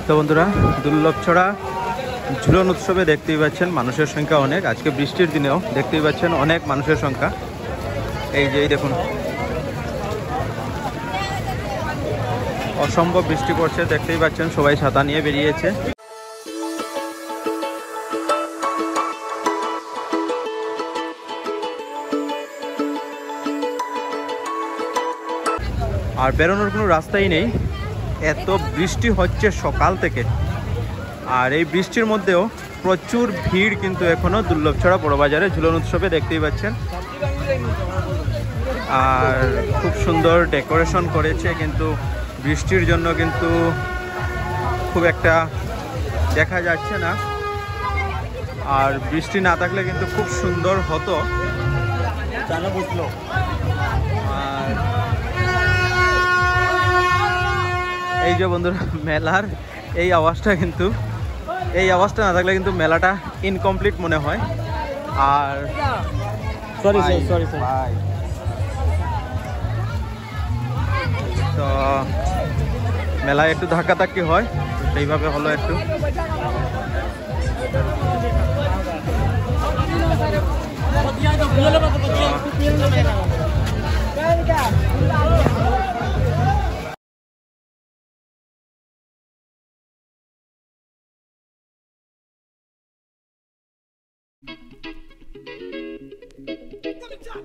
তো বন্ধুরা, দুর্লভছড়া ঝুলন উৎসবে দেখতেই পাচ্ছেন মানুষের সংখ্যা অনেক। আজকে বৃষ্টির দিনেও দেখতেই পাচ্ছেন অনেক মানুষের সংখ্যা। এই যে দেখুন, অসম্ভব বৃষ্টি পড়ছে, দেখতেই পাচ্ছেন সবাই ছাতা নিয়ে বেরিয়েছে। আর বেরোনোর কোনো রাস্তাই নেই, এত বৃষ্টি হচ্ছে সকাল থেকে। আর এই বৃষ্টির মধ্যেও প্রচুর ভিড় কিন্তু এখনও দুর্লভছড়া বড়বাজারে ঝুলন উৎসবে দেখতেই পাচ্ছেন। আর খুব সুন্দর ডেকোরেশন করেছে, কিন্তু বৃষ্টির জন্য কিন্তু খুব একটা দেখা যাচ্ছে না। আর বৃষ্টি না থাকলে কিন্তু খুব সুন্দর হতো। আর এই যে বন্ধুরা, মেলার এই আওয়াজটা না থাকলে কিন্তু মেলাটা ইনকমপ্লিট মনে হয়। আর সরি তো মেলায় একটু ধাক্কাধাক্কি হয়, সেইভাবে হলো একটু।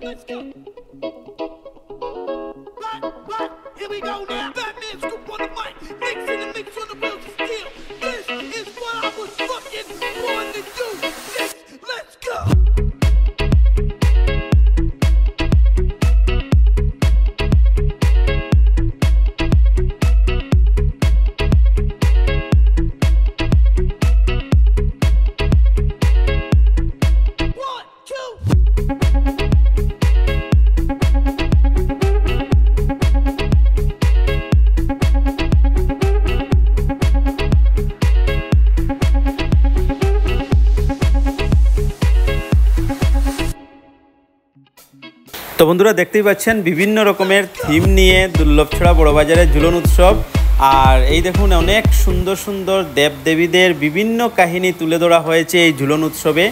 Let's go. But, here we go now. Batman scoop on the mic, mix in the mix on the wheels of steel. This is what I was fucking born to do. Let's go. তো বন্ধুরা, দেখতেই পাচ্ছেন বিভিন্ন রকমের theme নিয়ে দুর্লভছড়া বড়বাজারের ঝুলন উৎসব। আর এই দেখুন, অনেক সুন্দর সুন্দর দেবদেবীদের বিভিন্ন কাহিনী তুলে ধরা হয়েছে এই ঝুলন উৎসবে।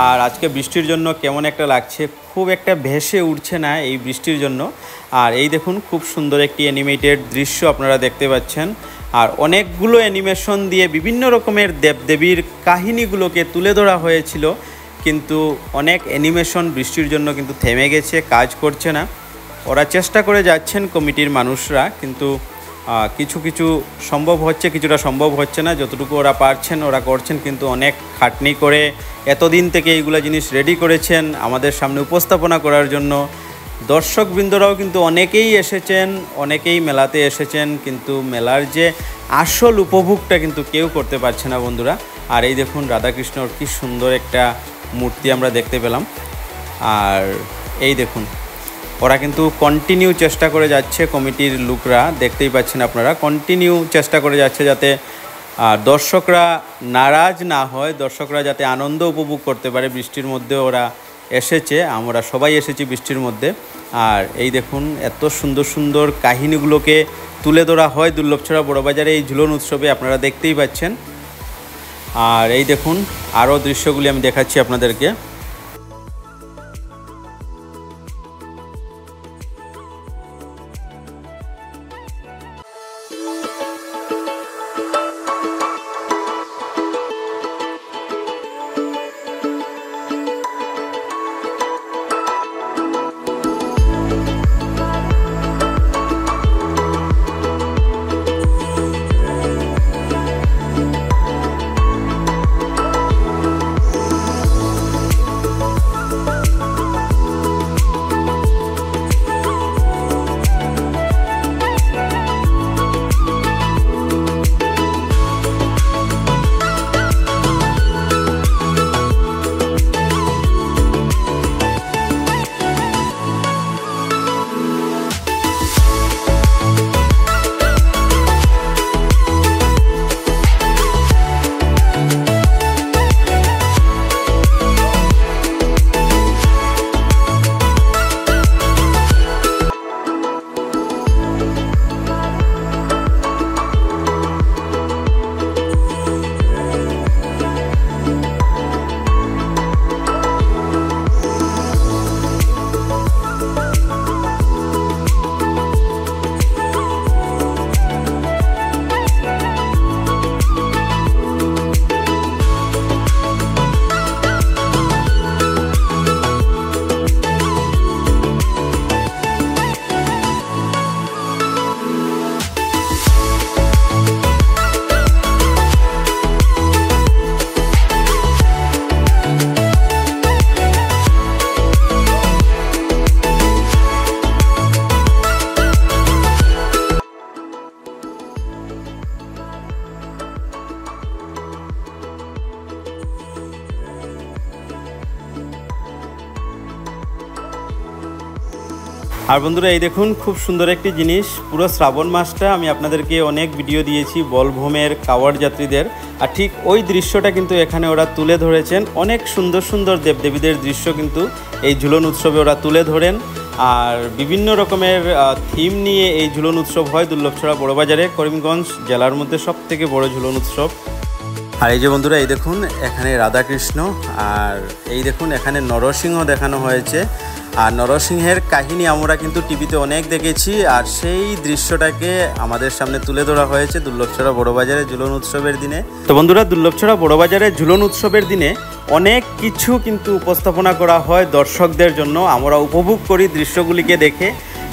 আর আজকে বৃষ্টির জন্য কেমন একটা লাগছে, খুব একটা ভেসে উঠছে না এই বৃষ্টির জন্য। আর এই দেখুন, খুব সুন্দর একটি অ্যানিমেটেড দৃশ্য আপনারা দেখতে পাচ্ছেন। আর অনেকগুলো অ্যানিমেশন দিয়ে বিভিন্ন রকমের দেবদেবীর কাহিনীগুলোকে তুলে ধরা হয়েছিল, কিন্তু অনেক অ্যানিমেশন বৃষ্টির জন্য কিন্তু থেমে গেছে, কাজ করছে না। ওরা চেষ্টা করে যাচ্ছেন কমিটির মানুষরা, কিন্তু কিছু কিছু সম্ভব হচ্ছে, কিছুটা সম্ভব হচ্ছে না। যতটুকু ওরা পারছেন ওরা করছেন, কিন্তু অনেক খাটনি করে এতদিন থেকে এইগুলো জিনিস রেডি করেছেন আমাদের সামনে উপস্থাপনা করার জন্য। দর্শকবৃন্দরাও কিন্তু অনেকেই এসেছেন, অনেকেই মেলাতে এসেছেন, কিন্তু মেলার যে আসল উপভোগটা কিন্তু কেউ করতে পারছে না বন্ধুরা। আর এই দেখুন, রাধাকৃষ্ণর কি সুন্দর একটা মূর্তি আমরা দেখতে পেলাম। আর এই দেখুন, ওরা কিন্তু কন্টিনিউ চেষ্টা করে যাচ্ছে, কমিটির লোকরা দেখতেই পাচ্ছেন আপনারা, কন্টিনিউ চেষ্টা করে যাচ্ছে যাতে দর্শকরা নারাজ না হয়, দর্শকরা যাতে আনন্দ উপভোগ করতে পারে। বৃষ্টির মধ্যে ওরা এসেছে, আমরা সবাই এসেছি বৃষ্টির মধ্যে। আর এই দেখুন, এত সুন্দর সুন্দর কাহিনীগুলোকে তুলে ধরা হয় দুর্লভছড়া বড়বাজারে এই ঝুলন উৎসবে, আপনারা দেখতেই পাচ্ছেন। আর এই দেখুন, আরও দৃশ্যগুলি আমি দেখাচ্ছি আপনাদেরকে। আর বন্ধুরা এই দেখুন খুব সুন্দর একটি জিনিস, পুরো শ্রাবণ মাসটা আমি আপনাদেরকে অনেক ভিডিও দিয়েছি বলভূমের কাওয়াড় যাত্রীদের, আর ঠিক ওই দৃশ্যটা কিন্তু এখানে ওরা তুলে ধরেছেন। অনেক সুন্দর সুন্দর দেবদেবীদের দৃশ্য কিন্তু এই ঝুলন উৎসবে ওরা তুলে ধরেন। আর বিভিন্ন রকমের থিম নিয়ে এই ঝুলন উৎসব হয় দুর্লভছড়া বড়বাজারে, করিমগঞ্জ জেলার মধ্যে সবথেকে বড় ঝুলন উৎসব। আর এই যে বন্ধুরা এই দেখুন এখানে রাধাকৃষ্ণ, আর এই দেখুন এখানে নরসিংহ দেখানো হয়েছে। আর নরসিংহের কাহিনী আমরা কিন্তু টিভিতে অনেক দেখেছি, আর সেই দৃশ্যটাকে আমাদের সামনে তুলে ধরা হয়েছে দুর্লভছড়া বড়বাজারে ঝুলন উৎসবের দিনে। তো বন্ধুরা দুর্লভছড়া বড়বাজারে ঝুলন উৎসবের দিনে অনেক কিছু কিন্তু উপস্থাপনা করা হয় দর্শকদের জন্য, আমরা উপভোগ করি দৃশ্যগুলিকে দেখে।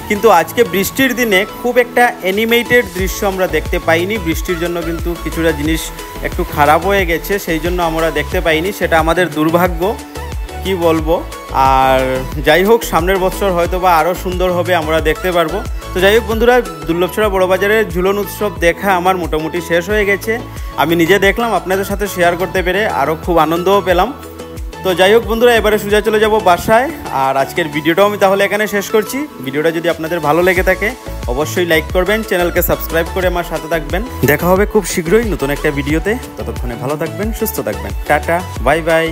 কিন্তু আজকে বৃষ্টির দিনে খুব একটা অ্যানিমেটেড দৃশ্য আমরা দেখতে পাইনি, বৃষ্টির জন্য কিন্তু কিছুটা জিনিস একটু খারাপ হয়ে গেছে, সেই জন্য আমরা দেখতে পাইনি, সেটা আমাদের দুর্ভাগ্য, কি বলবো। আর যাই হোক সামনের বছর হয়তো বা আরও সুন্দর হবে, আমরা দেখতে পারবো। তো যাই হোক বন্ধুরা দুর্লভছড়া বড়বাজারের ঝুলন উৎসব দেখা আমার মোটামুটি শেষ হয়ে গেছে। আমি নিজে দেখলাম, আপনাদের সাথে শেয়ার করতে পেরে আরও খুব আনন্দও পেলাম। তো যাই হোক বন্ধুরা এবারে সোজা চলে যাব বাসায়। আর আজকের ভিডিওটাও আমি তাহলে এখানে শেষ করছি। ভিডিওটা যদি আপনাদের ভালো লেগে থাকে অবশ্যই লাইক করবেন, চ্যানেলকে সাবস্ক্রাইব করে আমার সাথে থাকবেন। দেখা হবে খুব শীঘ্রই নতুন একটা ভিডিওতে, ততক্ষণে ভালো থাকবেন, সুস্থ থাকবেন। Tata, bye bye.